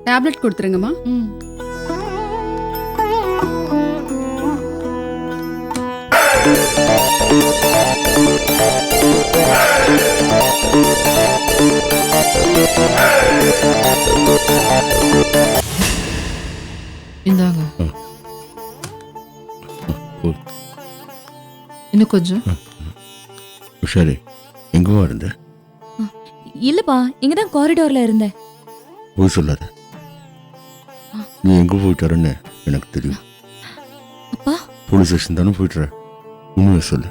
Tablet கொடுத்துருங்கம்மா. இந்தாங்க. இன்னும் கொஞ்சம். உஷாரி, எங்கவா இருந்த? இல்லப்பா, இங்கதான் காரிடோர்ல இருந்தேன். போய் சொல்லாத. நீ எங்க போயிட்டாருன்னு எனக்கு தெரியும். அப்பா, போலீஸ் ஸ்டேஷன் தானே போயிட்டுற. உண்மையை சொல்லு.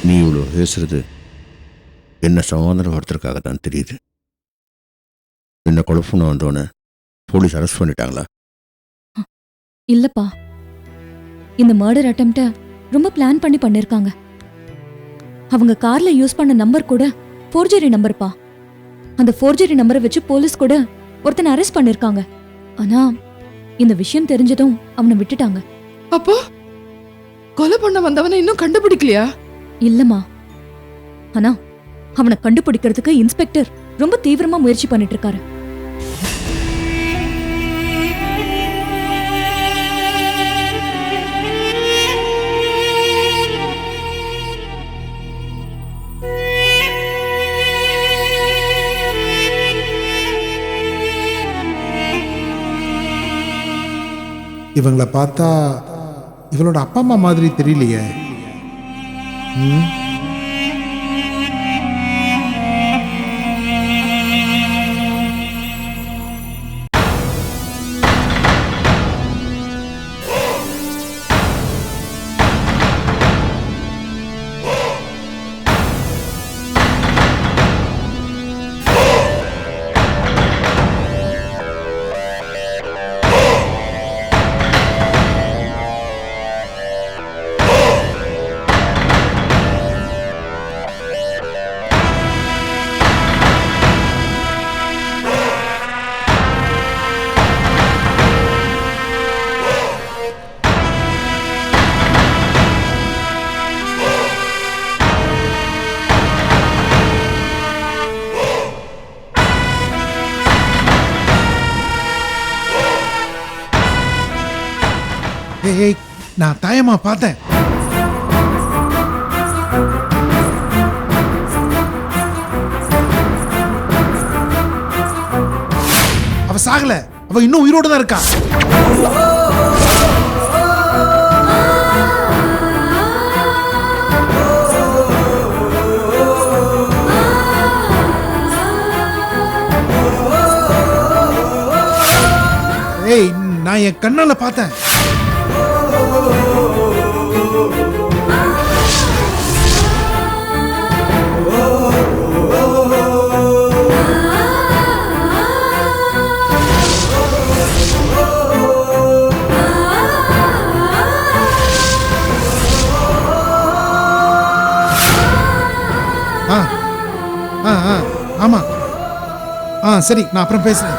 நீ இவ்வளோ பேசுறது என்ன சமாதானப்படுத்துறதுக்காக தான் தெரியுது. என்ன குழப்பம்னு வந்தோன்னே போலீஸ் அரெஸ்ட் பண்ணிட்டாங்களா? இல்லப்பா, இந்த மர்டர் அட்டெம்ப்ட ரொம்ப பிளான் பண்ணி பண்ணிருக்காங்க. அவங்க கார்ல யூஸ் பண்ண நம்பர் கூட ஃபோர்ஜரி நம்பர்ப்பா. அந்த ஃபோர்ஜரி நம்பரை வச்சு போலீஸ் கூட ஒருத்தனை அரெஸ்ட் பண்ணிருக்காங்க. ஆனா இந்த விஷயம் தெரிஞ்சதும் அவனை விட்டுட்டாங்க. அப்போ கொலை பண்ண வந்தவனை இன்னும் கண்டுபிடிக்கலையா? இல்லம்மா, ஆனா அவனை கண்டுபிடிக்கிறதுக்கு இன்ஸ்பெக்டர் ரொம்ப தீவிரமா முயற்சி பண்ணிட்டு இருக்காரு. இவங்களை பார்த்தா இவளோட அப்பா அம்மா மாதிரி தெரியலையே. ஏய், நான் தாயம்மா பார்த்தேன். அவ சாகல, அவ இன்னும் உயிரோட தான் இருக்கா. ஏய், நான் என் கண்ணால பார்த்தேன். ஆமா, சரி, நான் அப்புறம் பேசுறேன்.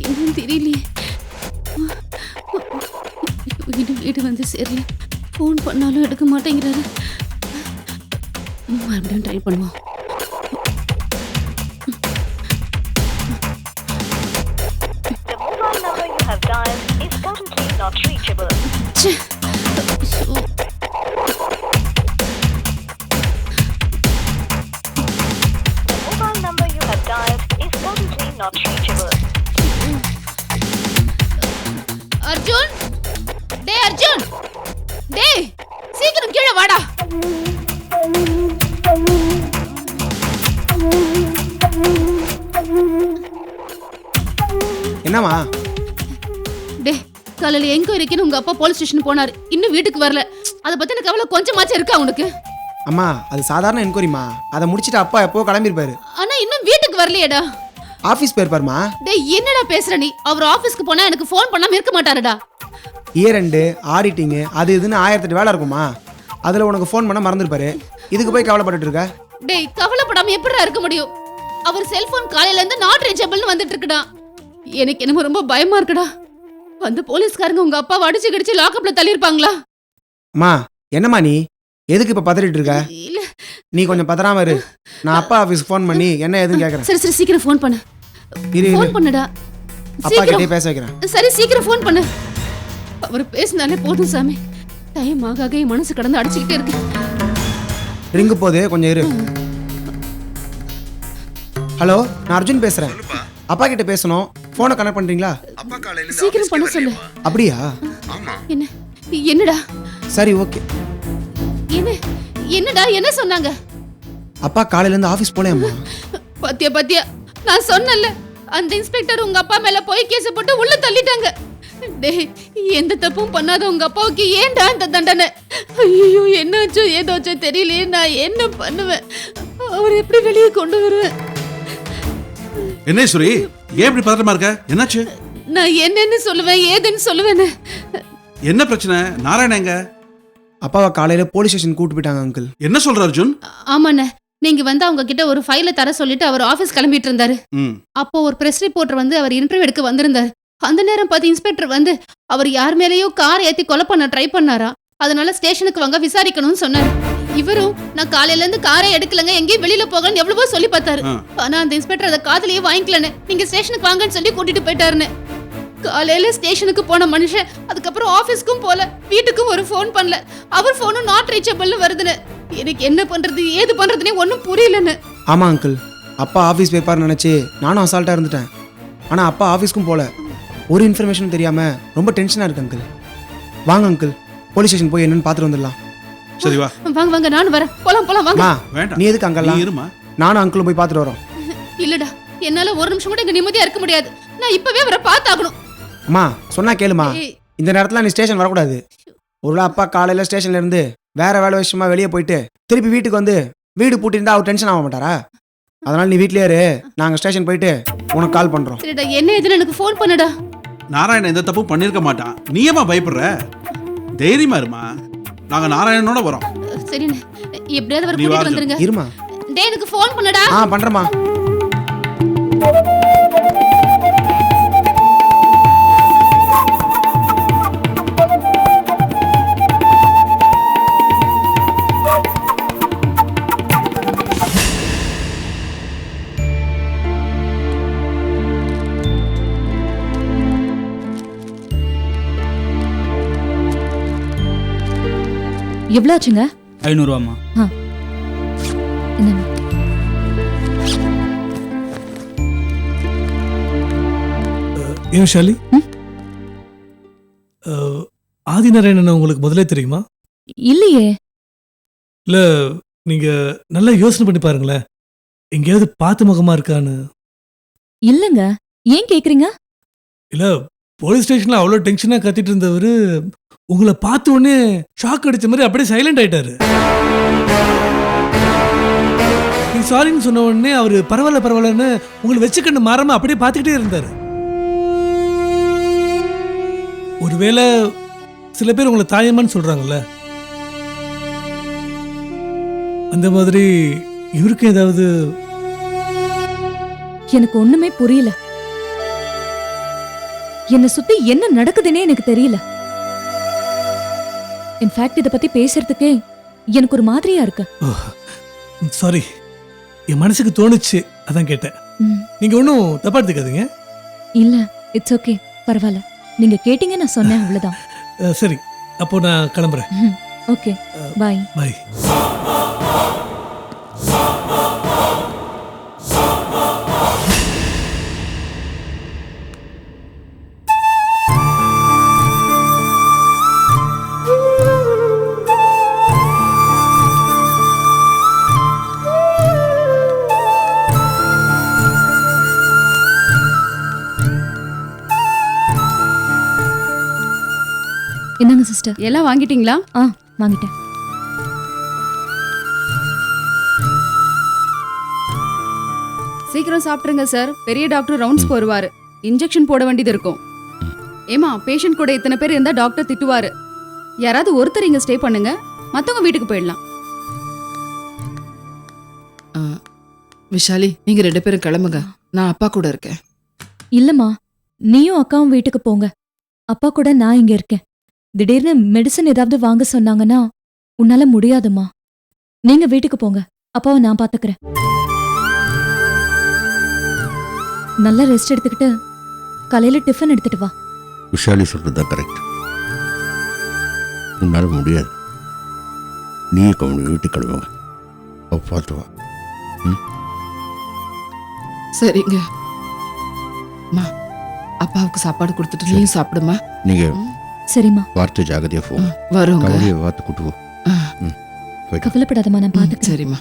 என்னன்னு தெரியலையே. இன்னும் வீடு வந்து சேரல. ஃபோன் பண்ணாலும் எடுக்க மாட்டேங்கிறாரு. மறுபடியும் ட்ரை பண்ணுவோம். The mobile number you have dialed is currently not reachable. ச்சே. ஐயோ. The mobile number you have dialed is currently not reachable. Arjun, டேய் அர்ஜுன், டேய் சீக்கிரம் கீழே வாடா. என்னம்மா? டேய் காலையில என்கொயரிக்குன்னு உங்க அப்பா போலீஸ் ஸ்டேஷன் போனாரு. இன்னும் வீட்டுக்கு வரல. அதை பத்தின கவலை கொஞ்சமாச்சும் இருக்கா உனக்கு? அம்மா அது சாதாரண என்கொயரிம்மா. அதை முடிச்சிட்டு அப்பா எப்போ கிளம்பியிருப்பாரு. ஆனா இன்னும் வீட்டுக்கு வரலையேடா. ஆஃபீஸ் போயிருப்பாருமா. டேய் என்னடா பேசுற நீ? அவர் ஆபீஸ்க்கு போனா எனக்கு ஃபோன் பண்ணாம இருக்க மாட்டாருடா. இயர் எண்டு ஆடிட்டிங்கு அது இதுன்னு 1008 வேலை இருக்குமா. அதில் உனக்கு ஃபோன் பண்ண மறந்துருப்பாரு. இதுக்கு போய் கவலைப்பட்டுட்டு இருக்க? டேய் கவலைப்படாம எப்படிடா இருக்க முடியும்? அவர் செல்போன் காலையில இருந்து நாட் ரீச்சபிள்னு வந்துட்டு இருக்குடா. எனக்கு என்னமோ ரொம்ப பயமா இருக்குடா. வந்து போலீஸ்காரங்க உங்க அப்பாவை அடிச்சு கிடிச்சு லாக்அப்ல தள்ளிருப்பாங்களா? அம்மா என்னம்மா நீ எதுக்கு இப்போ பதறிட்டு இருக்க? இல்ல நீ கொஞ்சம் பதறாம இரு. நான் அப்பா ஆஃபீஸ்க்கு ஃபோன் பண்ணி என்ன ஏதுன்னு கேட்குறேன். சரி சரி சீக்கிரம் ஃபோன் பண்ணு. இரு ஃபோன் பண்ணுடா. அப்பா கிட்டே பேச வைக்கிறேன். சரி சீக்கிரம் ஃபோன் பண்ணு. அவர் பேசினாலே போதும் சாமி. டைம் ஆக என் மனசு கடந்து அடிச்சுக்கிட்டே இருக்கு. ரிங்கு போது கொஞ்சம் இரு. ஹலோ நான் அர்ஜுன் பேசுறேன். அப்பா கிட்ட பேசணும். ஃபோனை கனெக்ட் பண்றீங்களா? சீக்கிரம் பண்ண சொல்லு. அப்படியா? என்ன என்னடா? சரி ஓகே. என்னடா என்ன சொன்னாங்க? அப்பா காலையில இருந்து ஆஃபீஸ் போலேம்மா. பத்தியா பத்தியா நான் சொன்னல அந்த இன்ஸ்பெக்டர் உங்க அப்பா மேல போய் கேஸ் போட்டு உள்ள தள்ளிட்டாங்க. டேய் எந்த தப்பும் பண்ணாத உங்க அப்பாவுக்கு ஏன்டா இந்த தண்டனை? ஐயோ என்னாச்சோ ஏதோச்சோ தெரியலையே. நான் என்ன பண்ணுவேன்? அவர் எப்படி வெளியே கொண்டு வருவேன்? என்ன சுரி ஏன் இப்படி பதட்டமா இருக்க? என்னாச்சு? நான் என்னன்னு சொல்லுவேன் ஏதுன்னு சொல்லுவேன்னு. என்ன பிரச்சனை? நாராயண எங்க? அப்பாவை காலையில போலீஸ் ஸ்டேஷன் கூட்டு போயிட்டாங்க அங்கிள். என்ன சொல்ற அர்ஜுன்? ஆமாண்ணே நீங்க வந்து அவங்க கிட்ட ஒரு ஃபைலை தர சொல்லிட்டு அவர் ஆபீஸ் கிளம்பிட்டு இருந்தாரு. அப்போ ஒரு பிரஸ் ரிப்போர்ட்டர் வந்து அவர் இன்டர்வியூ எடுக்க வந்திருந்தாரு. அந்த நேரம் பார்த்து இன்ஸ்பெக்டர் வந்து அவர் யார் மேலேயோ கார் ஏத்தி கொலை பண்ண ட்ரை பண்ணாரா. அதனால ஸ்டேஷனுக்கு வாங்க விசாரிக்கணும்னு சொன்னாரு. இவரும் நான் காலையில இருந்து காரை எடுக்கலங்க எங்கேயும் வெளியில போகணும்னு எவ்வளவோ சொல்லி பார்த்தாரு. ஆனா அந்த இன்ஸ்பெக்டர் அதை காதலியே வாங்கிக்கலன்னு நீங்க ஸ்டேஷனுக்கு வாங்கன்னு சொல்லி கூட்டிட்டு போயிட்டாருன்னு. காலையில ஸ்டேஷனுக்கு போன மனுஷன் அதுக்கப்புறம் ஆபீஸ்க்கும் போல வீட்டுக்கும் ஒரு ஃபோன் பண்ணல. அவர் ஃபோனும் நாட் ரீச்சபிள்னு வருதுன்னு. எனக்கு என்ன பண்றது ஏது பண்றதுனே ஒன்னும் புரியலன்னு. ஆமா அங்கிள் அப்பா ஆஃபீஸ் போய்ப்பாருன்னு நினைச்சு நானும் அசால்ட்டா இருந்துட்டேன். ஆனா அப்பா ஆஃபீஸ்க்கும் போல. ஒரு இன்ஃபர்மேஷனும் தெரியாம ரொம்ப டென்ஷனா இருக்கு அங்கிள். வாங்க அங்கிள் போலீஸ் ஸ்டேஷன் போய் என்னன்னு பார்த்துட்டு வந்துடலாம். சரி வா. வாங்க வாங்க நானும் வரேன். போலாம் போலாம் வாங்க. வேண்டாம் நீ எதுக்கு அங்கெல்லாம்? இருமா. நானும் அங்கிளும் போய் பார்த்துட்டு வரோம். இல்லடா என்னால ஒரு நிமிஷம் கூட இங்க நிம்மதியா இருக்க முடியாது. நான் இப்பவே அவரை பார்த்தாகணும். அம்மா சொன்னா கேளுமா. ஏய். இந்த நேரத்துல நீ ஸ்டேஷன் வரக்கூடாது. ஒருவேளை அப்பா காலையில ஸ்டேஷன்ல இருந்து வேற வேலை விஷயமா வெளியே போயிட்டு திருப்பி வீட்டுக்கு வந்து வீடு பூட்டிருந்தா அவர் டென்ஷன் ஆக மாட்டாரா? அதனால நீ வீட்லயே இரு. நாங்க ஸ்டேஷன் போயிட்டு உனக்கு கால் பண்றோம். சரிடா என்ன ஏதுன்னு எனக்கு ஃபோன் பண்ணுடா. நாராயணன் எந்த தப்பும் பண்ணிருக்க மாட்டான். நீ ஏமா பயப்படுற? தைரியமா இருமா. நாங்க நாராயணனோட வரோம். சரிண்ணே எப்படியாவது அவர் நீ வா கூட்டிட்டு அர்ஜுன். வந்துருங்க. இருமா. டேய் எனக்கு ஃபோன் பண்ணுடா. பண்றேம்மா. எவ்வளோ ஆச்சுங்க? 500 ரூபாமா. என்னங்க? ஏன் ஷாலி ஆதிநாராயணன் உங்களுக்கு முதல்ல தெரியுமா? இல்லையே. இல்ல, நீங்க நல்லா யோசனை பண்ணி பாருங்களேன், எங்கேயாவது பார்த்த முகமா இருக்கான்னு. இல்லங்க, ஏன் கேக்குறீங்க? இல்ல, போலீஸ் ஸ்டேஷன்ல அவ்வளோ டென்ஷனா கத்திட்டு இருந்தவர் உங்களை பார்த்த உடனே ஷாக் அடிச்ச மாதிரி அப்படியே சைலண்ட் ஆயிட்டாரு. நீ சாரின்னு சொன்ன உடனே அவரு பரவாயில்ல பரவாயில்லன்னு உங்களை வச்சுக்கண்டு மாறாம அப்படியே பார்த்துக்கிட்டே இருந்தாரு. ஒருவேளை சில பேர் உங்களை தாயம்மான்னு சொல்றாங்கல்ல, அந்த மாதிரி இவருக்கு ஏதாவது? எனக்கு ஒண்ணுமே புரியல. என்னை சுத்தி என்ன நடக்குதுன்னே எனக்கு தெரியல. இன்ஃபேக்ட் இத பத்தி பேசுறதுக்கே எனக்கு ஒரு மாதிரியா இருக்கு. சாரி, என் மனசுக்கு தோணுச்சு, அதான் கேட்டேன். ம், நீங்க ஒன்றும் தப்பா எடுத்துக்காதீங்க. இல்ல, இட்ஸ் ஓகே, பரவாயில்ல. நீங்க கேட்டீங்க, நான் சொன்னேன், அவ்வளவுதான். சரி, அப்போ நான் கிளம்புறேன். ஓகே, பாய். பாய். என்னங்க சிஸ்டர்? எல்லாம் வாங்கிட்டீங்களா? ஆ, வாங்கிட்டேன். சீக்கிரம் சாப்பிட்டுருங்க சார். பெரிய டாக்டர் ரவுண்ட்ஸ்க்கு வருவாரு. இன்ஜெக்ஷன் போட வேண்டியது இருக்கும். ஏமா, பேஷண்ட் கூட இத்தனை பேர் இருந்தா டாக்டர் திட்டுவாரு. யாராவது ஒருத்தர் இங்க ஸ்டே பண்ணுங்க, மத்தவங்க வீட்டுக்கு போயிடலாம். விஷாலி, நீங்க 2 பேரும் கிளம்புங்க, நான் அப்பா கூட இருக்கேன். இல்லம்மா, நீயும் அக்காவும் வீட்டுக்கு போங்க. அப்பா கூட நான் இங்க இருக்கேன். திடீர்னு மெடிசன் ஏதாவது வாங்க சொன்னாங்கன்னா உன்னால முடியாதுமா. நீங்க வீட்டுக்கு போங்க, அப்பாவை நான் பாத்துக்கிறேன். நல்லா ரெஸ்ட் எடுத்துக்கிட்டு காலையில டிஃபன் எடுத்துட்டு வா. விஷாலி சொல்றதுதான் கரெக்ட். உன்னால முடியாது. நீயே கவனி வீட்டுக்கு கிளம்புங்க. அவ பார்த்து வா. சரிங்க. அம்மா, அப்பாவுக்கு சாப்பாடு கொடுத்துட்டு நீயும் சாப்பிடுமா. நீங்க சரிம்மா. பார்த்து ஜாகிரதையா போங்க. வரோங்க. கவலையை பார்த்து கூட்டு போ. போயிட்டு வா. கவலைப்படாதம்மா, நான் பாத்துக்கிறேன். சரிம்மா.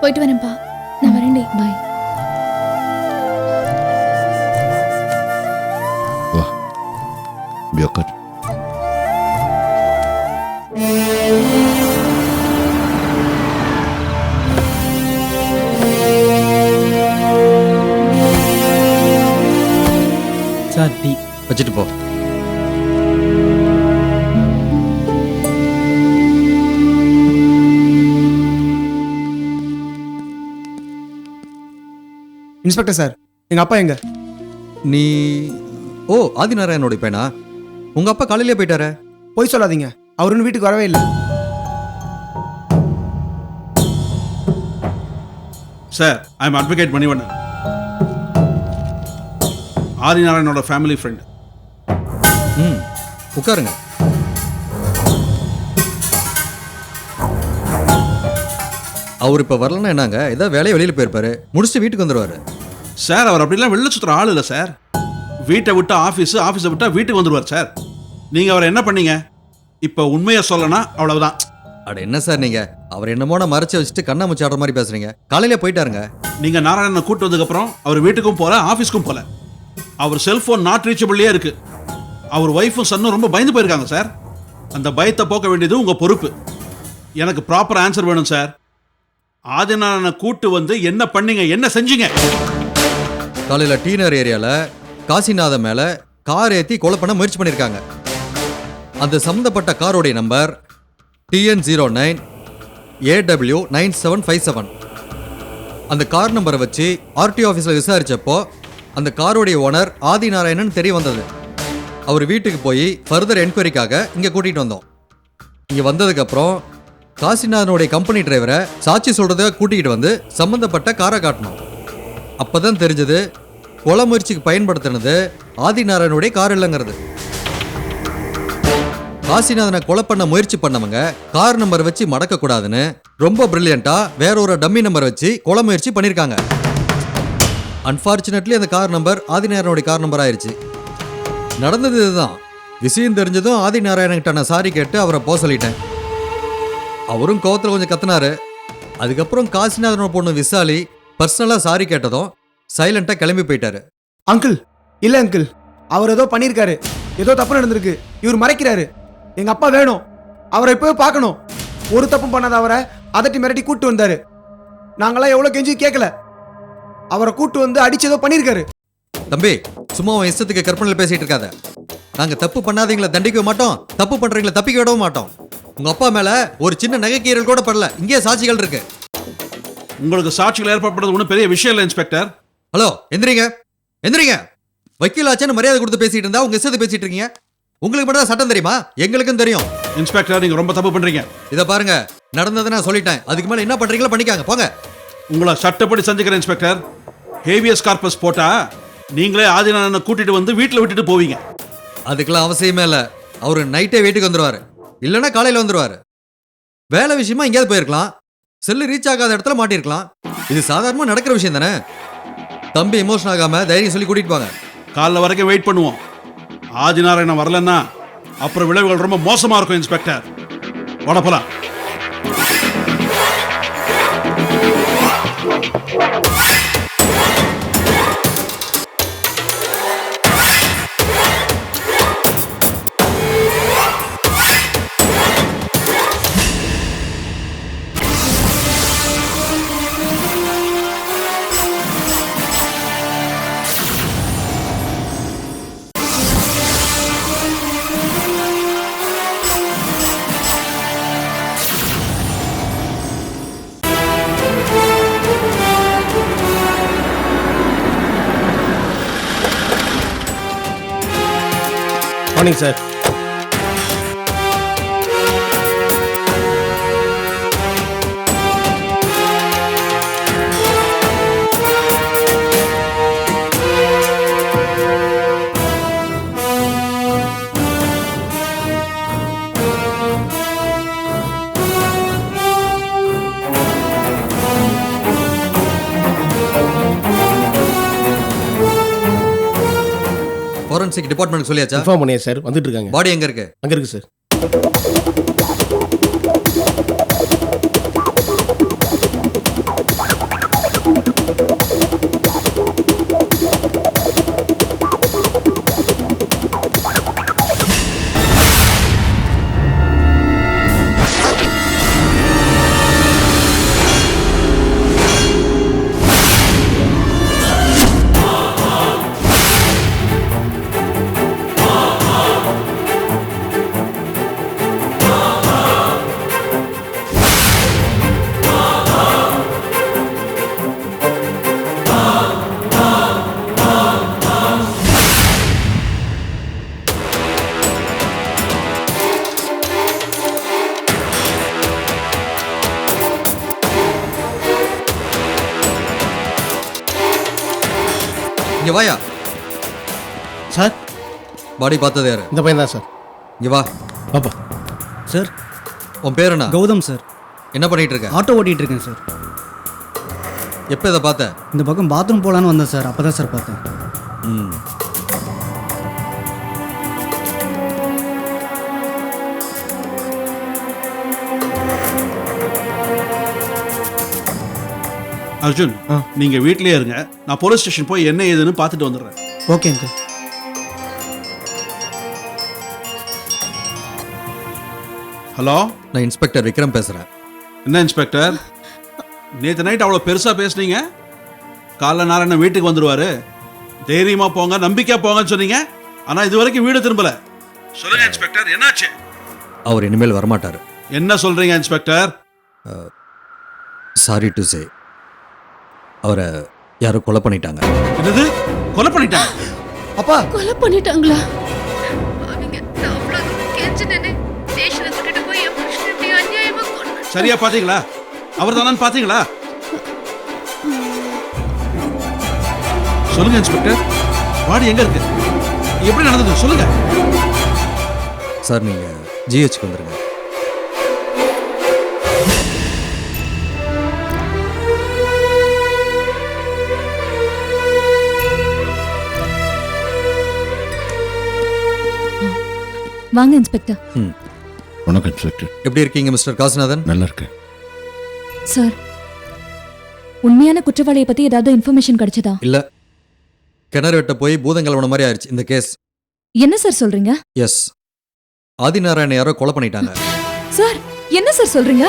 போயிட்டு வரேன்ப்பா. நான் வரேன்டி. பாய். வா, இப்படி உட்காரு. சார், டீ வச்சுட்டு போ. இன்ஸ்பெக்டர் சார், எங்க அப்பா எங்க? நீ ஆதிநாராயணோட பையனா? உங்க அப்பா காலையிலே போயிட்டாரே. போய் சொல்லாதீங்க, அவர் இன்னும் வீட்டுக்கு வரவே இல்லை. Sir, I am advocate Manivannan, ஆதிநாராயணோட ஃபேமிலி ஃப்ரெண்ட். ம், உட்காருங்க. அவர் இப்ப வரலன்னா என்னங்க, ஏதாவது வேலையை வெளியில போயிருப்பாரு, முடிச்சுட்டு வீட்டுக்கு வந்துருவாரு. சார், அவர் அப்படிலாம் வெளில சுற்றுற ஆள் இல்லை சார். வீட்டை விட்டு ஆஃபீஸு, ஆஃபீஸை விட்டா வீட்டுக்கு வந்துடுவார் சார். நீங்கள் அவரை என்ன பண்ணீங்க? இப்போ உண்மையை சொல்லனா அவ்வளவுதான். அட என்ன சார் நீங்க, அவர் என்னமோன மறைச்சு வச்சுட்டு கண்ணாமூச்சி ஆடுற மாதிரி பேசுறீங்க. காலையிலே போயிட்டாருங்க. நீங்கள் நாராயணனை கூட்டு வந்ததுக்கப்புறம் அவர் வீட்டுக்கும் போகல, ஆஃபீஸ்க்கும் போகல. அவர் செல்ஃபோன் நாட் ரீச்சபிள்லேயே இருக்கு. அவர் ஒய்ஃபும் சன்னும் ரொம்ப பயந்து போயிருக்காங்க சார். அந்த பயத்தை போக்க வேண்டியது உங்கள் பொறுப்பு. எனக்கு ப்ராப்பர் ஆன்சர் வேணும் சார். ஆதிநாராயணனை கூட்டு வந்து என்ன பண்ணீங்க, என்ன செஞ்சீங்க? காலையில டீனர் ஏரியால காசிநாத மேல கார் ஏத்தி கொலை பண்ண முயற்சி பண்ணிருக்காங்க. அந்த சம்பந்தப்பட்ட காரோடைய நம்பர் TN09 AW 9757. அந்த கார் நம்பரை வச்சு RTO ஆஃபீஸில் விசாரிச்சப்போ அந்த காரோடைய ஓனர் ஆதிநாராயணன் தெரிய வந்தது. அவர் வீட்டுக்கு போய் ஃபர்தர் என்கொயரிக்காக இங்கே கூட்டிகிட்டு வந்தோம். இங்கே வந்ததுக்கப்புறம் காசிநாதனுடைய கம்பெனி டிரைவரை சாட்சி சொல்கிறத கூட்டிகிட்டு வந்து சம்மந்தப்பட்ட காரை காட்டணும். அப்போ தான் தெரிஞ்சது கொலை முயற்சிக்கு பயன்படுத்தினது ஆதிநாராயணனுடைய கார் இல்லைங்கிறது. காசிநாதனை கொலை பண்ண முயற்சி பண்ணவங்க கார் நம்பர் வச்சு மடக்கக்கூடாதுன்னு ரொம்ப பிரில்லியண்டா வேற ஒரு டம்மி நம்பர் வச்சு கொலை முயற்சி பண்ணியிருக்காங்க. அன்பார்ச்சுனேட்லி அந்த கார் நம்பர் ஆதிநாராயணனுடைய கார் நம்பர் ஆயிடுச்சு. நடந்தது இதுதான். விஷயம் தெரிஞ்சதும் ஆதி நாராயணன்கிட்ட நான் சாரி கேட்டு அவரை போக சொல்லிட்டேன். அவரும் கோவத்தில் கொஞ்சம் கத்துனாரு. அதுக்கப்புறம் காசிநாதனோட பொண்ணு விசாலி பர்சனலாக சாரி கேட்டதும் சைலண்டாக கிளம்பி போயிட்டாரு. அங்கிள் இல்ல அங்கிள், அவர் ஏதோ பண்ணியிருக்காரு, ஏதோ தப்பு நடந்திருக்கு, இவர் மறைக்கிறாரு. எங்க அப்பா வேணும், அவரை இப்பவே பார்க்கணும். ஒரு தப்பும் பண்ணாத அவரை அதட்டி மிரட்டி கூட்டு வந்தாரு. நாங்களாம் எவ்வளவு கெஞ்சி கேட்கல, அவரை கூட்டு வந்து அடிச்சு ஏதோ பண்ணியிருக்காரு. தம்பி, சும்மா உன் இஷ்டத்துக்கு கற்பனையில் பேசிட்டு இருக்காத. நாங்கள் தப்பு பண்ணாதீங்களா தண்டிக்க மாட்டோம், தப்பு பண்றீங்களா தப்பிக்க விடவும் மாட்டோம். உங்க அப்பா மேல ஒரு சின்ன நகைக்கீரல் கூட படல, இங்கே சாட்சிகள் இருக்கு. உங்களுக்கு சாட்சிகள் ஏற்படுறது ஒன்றும் பெரிய விஷயம் இல்லை இன்ஸ்பெக்டர். ஹலோ, எந்திரிங்க எந்திரிங்க. வக்கீல் ஆச்சான்னு மரியாதை கொடுத்து பேசிட்டு இருந்தா உங்க இஷ்டத்தை பேசிட்டு இருக்கீங்க. உங்களுக்கு மட்டும் தான் சட்டம் தெரியுமா? எங்களுக்கும் தெரியும். இன்ஸ்பெக்டர், நீங்க ரொம்ப தப்பு பண்றீங்க. இதை பாருங்க, நடந்ததை நான் சொல்லிட்டேன். அதுக்கு மேல என்ன பண்றீங்களோ பண்ணிக்காங்க, போங்க. உங்களை சட்டப்படி செஞ்சுக்கிறேன் இன்ஸ்பெக்டர். ஹேவியஸ் கார்பஸ் போட்டா நீங்களே ஆதிநாராயணனை கூட்டிட்டு வந்து வீட்டில் விட்டுட்டு போவீங்க. அதுக்கெல்லாம் அவசியமே இல்லை. அவரு நைட்டே வீட்டுக்கு வந்துருவாரு, இல்லைன்னா காலையில் வந்துருவாரு. வேலை விஷயமா எங்கேயாவது போயிருக்கலாம், செல்லு ரீச் ஆகாத இடத்துல மாட்டிருக்கலாம். இது சாதாரணமாக நடக்கிற விஷயம் தானே. தம்பி எமோஷன் ஆகாம தைரியம் சொல்லி கூட்டிட்டு போங்க. காலைல வரைக்கும் வெயிட் பண்ணுவோம். ஆதிநாராயணன் வரலன்னா அப்புறம் விளைவுகள் ரொம்ப மோசமா இருக்கும் இன்ஸ்பெக்டர். வட போலாம். Morning sir. ஃபாரன்சிக் டிபார்ட்மெண்ட் சொல்லியாச்சா? இன்ஃபார்ம் பண்ணியா சார், வந்துட்டு இருக்காங்க. பாடி எங்க இருக்கு? அங்க இருக்கு சார். இங்க வாயா. சார், பாடி பார்த்தது யாரு? இந்த பையன் தான் சார். இங்க வா. பாப்பா. சார், உன் பேர் என்ன? கௌதம் சார். என்ன பண்ணிட்டு இருக்க? ஆட்டோ ஓட்டிட்டு இருக்கேன் சார். எப்போ இதை பார்த்த? இந்த பக்கம் பாத்ரூம் போகலான்னு வந்தேன் சார், அப்போ தான் சார் பார்த்தேன். ம். அர்ஜுன், நீங்க வீட்லயே இருங்க. நான் போலீஸ் ஸ்டேஷன் போய் என்ன ஏதுன்னு பார்த்துட்டு வந்துடுறேன். Okay uncle. ஹலோ, நான் இன்ஸ்பெக்டர் விக்ரம் பேசுறேன். என்ன இன்ஸ்பெக்டர், நேற்று நைட் அவ்வளோ பெருசா பேசுனீங்க. காலைல நாராயணன் வீட்டுக்கு வந்துருவாரு, தைரியமா போங்க, நம்பிக்கையா போங்கன்னு சொன்னீங்க. ஆனா இது வரைக்கும் வீடு திரும்பல. சொல்லுங்க இன்ஸ்பெக்டர், என்னாச்சு? அவர் இனிமேல் வரமாட்டாரு. என்ன சொல்றீங்க இன்ஸ்பெக்டர்? சாரி டு சே, அவரை யாரோ கொலை பண்ணிட்டாங்க. என்னது, கொலை பண்ணிட்டாங்க? அப்பா, கொலை பண்ணிட்டாங்களா? அவங்க நான் அவ்வளவு தூரம் கெஞ்சினேனே, ஸ்டேஷனுக்கு போய் என் புருஷனை இப்படி அநியாயமா கொன்னு. சரியா பாத்தீங்களா? அவர் தானு பாத்தீங்களா? சொல்லுங்க இன்ஸ்பெக்டர், பாடி எங்க இருக்கு, எப்படி நடந்தது சொல்லுங்க. சார், நீங்க ஜிஹெச்க்கு வந்துருங்க. வாங்க இன்ஸ்பெக்டர். வணக்கம் இன்ஸ்பெக்டர். எப்படி இருக்கீங்க மிஸ்டர் காசிநாதன்? நல்லா இருக்கேன் சார், உண்மையான குற்றவாளியை பத்தி ஏதாவது இன்ஃபர்மேஷன் கிடைச்சதா? இல்ல, கிணறு வெட்ட போய் பூதங்கலவன மாதிரி ஆயிடுச்சு இந்த கேஸ். என்ன சார் சொல்றீங்க? எஸ், ஆதிநாராயண யாரோ கொலை பண்ணிட்டாங்க. சார், என்ன சார் சொல்றீங்க?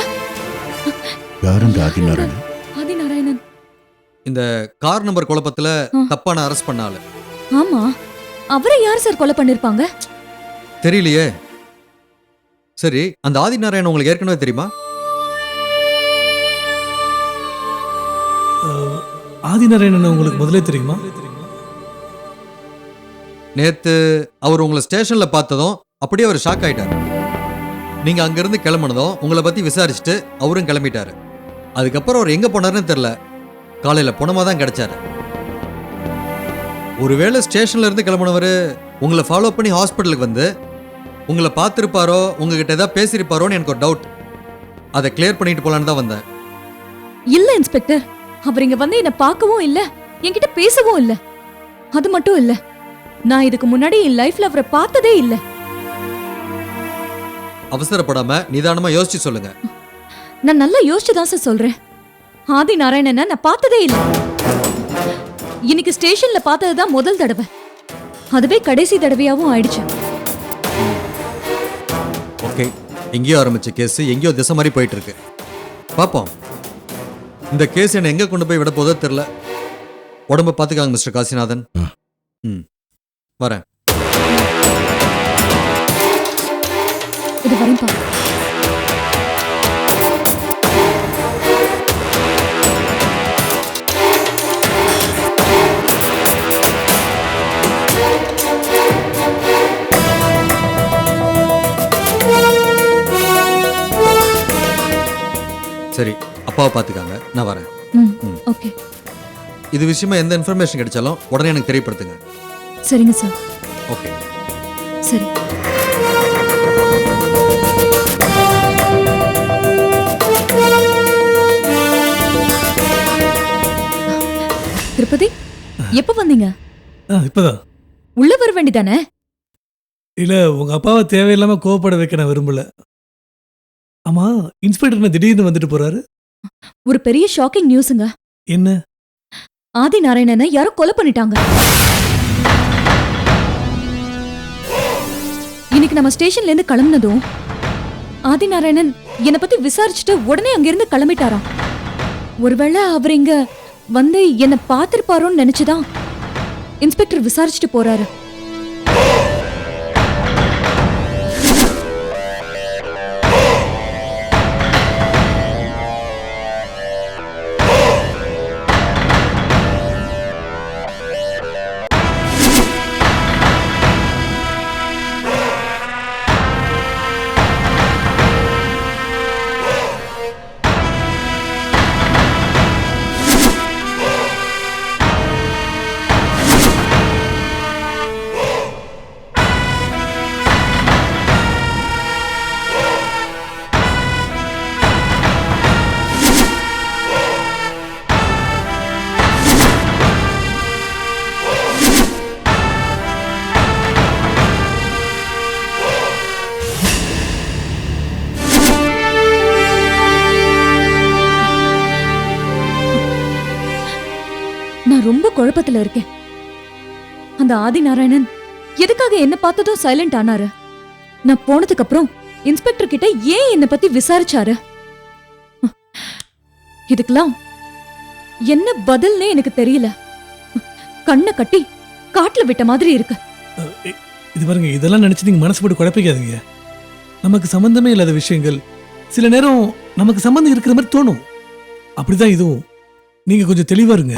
யார் இந்த ஆதிநாராயணன்? ஆதிநாராயணன் இந்த கார் நம்பர் குழப்பத்துல தப்பான அரெஸ்ட் பண்ண ஆளு. ஆமா, அவரை யார் சார் கொலை பண்ணிருப்பாங்க? தெரியலையே. சரி, அந்த ஆதிநாராயணன் உங்களுக்கு ஏற்கனவே தெரியுமா? ஆதிநாராயணன் உங்களுக்கு முதல்ல தெரியுமா? நேத்து அவர் உங்களை ஸ்டேஷன்ல பார்த்ததும் அப்படியே அவர் ஷாக் ஆயிட்டாரு. நீங்க அங்கிருந்து கிளம்புனதும் உங்களை பத்தி விசாரிச்சுட்டு அவரும் கிளம்பிட்டாரு. அதுக்கப்புறம் அவர் எங்க போனாருன்னு தெரியல. காலையில பணமா தான் கிடைச்சாரு. ஒருவேளை ஸ்டேஷன்ல இருந்து கிளம்புனவர் உங்களை ஃபாலோ பண்ணி ஹாஸ்பிட்டலுக்கு வந்து உங்களை பார்த்துருப்பாரோ, உங்ககிட்ட ஏதாவது பேசியிருப்பாரோன்னு எனக்கு ஒரு டவுட். அதை கிளியர் பண்ணிட்டு போலான்னு தான் வந்தேன். இல்ல இன்ஸ்பெக்டர், அவர் இங்க வந்து என்ன பார்க்கவும் இல்ல, என்கிட்ட பேசவும் இல்ல. அது மட்டும் இல்ல, நான் இதுக்கு முன்னாடி என் லைஃப்ல அவரை பார்த்ததே இல்ல. அவசரப்படாம நிதானமா யோசிச்சு சொல்லுங்க. நான் நல்லா யோசிச்சுதான் சார் சொல்றேன். ஆதி நாராயணனை நான் பார்த்ததே இல்ல. இன்னைக்கு ஸ்டேஷன்ல பார்த்ததுதான் முதல் தடவை. அதுவே கடைசி தடவையாவும் ஆயிடுச்சு. ஓகே, எங்கேயோ ஆரம்பிச்ச கேஸ் எங்கேயோ திசை மாதிரி போயிட்டு இருக்கு. பாப்போம், இந்த கேஸ் என்ன எங்க கொண்டு போய் விட போதோ தெரியல. உடம்ப பாத்துக்காங்க மிஸ்டர் காசிநாதன். வரேன். இது வரேன்பா. சரி, அப்பாவை பாத்துக்காங்க, நான் வரேன். ஓகே. இது விஷயமா எந்த இன்ஃபர்மேஷன் கிடைச்சாலும் உடனே எனக்கு தெரியப்படுத்துங்க. சரிங்க சார். ஓகே, சரி. திருப்பதி, எப்ப வந்தீங்க? இப்பதான். உள்ள வர வேண்டிதானே? இல்ல, உங்க அப்பாவை தேவையில்லாம கோவப்பட வைக்க நான் விரும்பல. ஆமா, இன்ஸ்பெக்டர் என்ன திடீர்னு வந்துட்டு போறாரு? ஒரு பெரிய ஷாக்கிங் நியூஸுங்க. என்ன? ஆதி நாராயணனை யாரோ கொலை பண்ணிட்டாங்க. இன்னைக்கு நம்ம ஸ்டேஷன்ல இருந்து கிளம்புனதும் ஆதி நாராயணன் என்னை பத்தி விசாரிச்சுட்டு உடனே அங்கிருந்து கிளம்பிட்டாராம். ஒருவேளை அவர் இங்க வந்து என்ன பார்த்திருப்பாரோன்னு நினைச்சுதான் இன்ஸ்பெக்டர் விசாரிச்சுட்டு போறாரு. நான் ரொம்ப குழப்பத்துல இருக்கேன். அந்த ஆதி நாராயணன் எதுக்காக என்ன பார்த்ததும் சைலண்ட் ஆனாரு? நான் போனதுக்கு அப்புறம் இன்ஸ்பெக்டர் கிட்ட ஏன் என்ன பத்தி விசாரிச்சாரு? இதுக்கெல்லாம் என்ன பதில்னே எனக்கு தெரியல. கண்ணை கட்டி காட்டுல விட்ட மாதிரி இருக்கு. இது பாருங்க, இதெல்லாம் நினைச்சு நீங்க மனசு போட்டு குழப்பிக்காதீங்க. நமக்கு சம்பந்தமே இல்லாத விஷயங்கள் சில நேரம் நமக்கு சம்பந்தம் இருக்கிற மாதிரி தோணும். அப்படிதான் இதுவும். நீங்க கொஞ்சம் தெளிவா இருங்க.